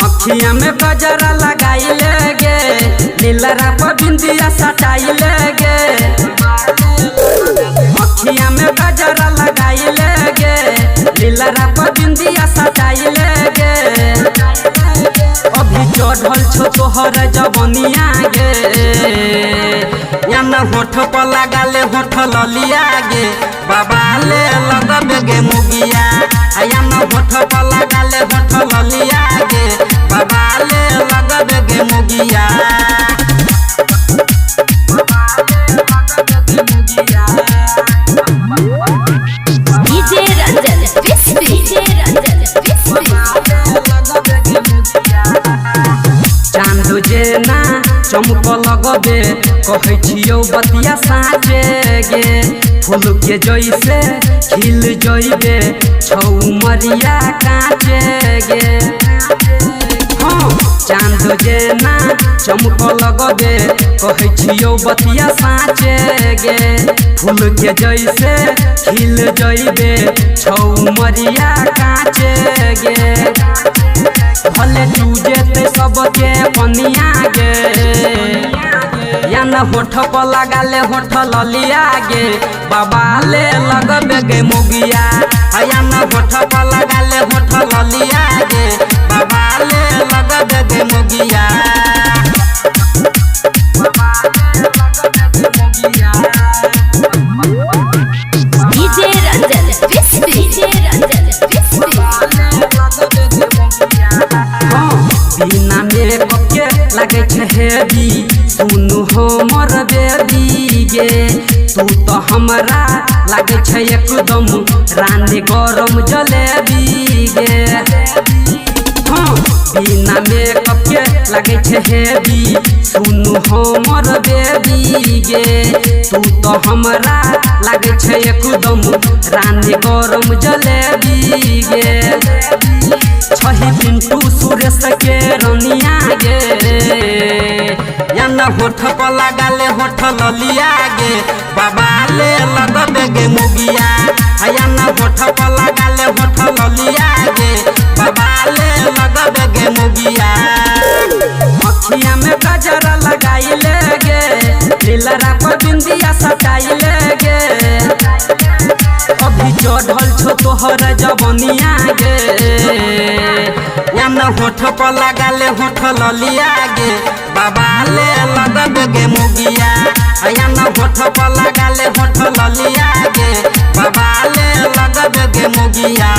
अखिया में गजरा लगाइले गे, नीलरा पर बिंदिया सटाइले गे। अखिया में गजरा लगाइले गे, नीलरा पर बिंदिया सटाइले गे। अभी चढ़ल छो तोहर जवनिया गे, याना होठ पर लगाले होठ ललिया गे। बाबा ले लगबे गे मुगिया, याना होठ पर लगाले होठ ललिया गे। बाबा ले लगबे गे मुगिया। डीजे रंजन चांद जेना चमक लगबे, कहे छियो बतिया साँचे गे। फूल के जैसे खिल जइबे, छौमरिया काचे गे। हाँ चांद जेना चमक लगबे, कहे छियो बतिया साँचे गे। फूल के जैसे खिल जइबे, छौमरिया काचे गे। भले चूजे ते सबके पनिया गे, याना होठ पर लगाले होठ ललिया गे। बाबा ले लगबे गे मुगिया, याना होठ पर लगाले होठ ललिया गे। बाबा ले लगबे गे मुगिया। डीजे रंजन बिना मेकअप के लगे छे हेवी, सुनु हमर बेबी गे। तू तो हमरा लगे छे एकदम रानी गरम जलेबी गे। हाँ बिना मेकअप के लगे छे हेवी, सुनु हमर बेबी गे। तू तो हमरा लगे छे एकदम रानी गरम जलेबी गे। छही पिंटू सुरेश के रनिया गे, याना होठ पर लगाले होठ ललिया गे। बाबा ले लगबे गे मुगिया, याना होठ पर लगाले होठ ललिया गे। बाबा ले लगबे गे मुगिया। अखिया में गजरा लगाइले गे, नीलरा पर बिंदिया सटाइले गे। अभी चढ़ल छो तोहर जवनिया गे, याना होठ पर लगाले होठ ललिया गे। बाबा ले लगबे गे मुगिया, याना होठ पर लगाले होठ ललिया गे। बाबा ले लगबे गे मुगिया।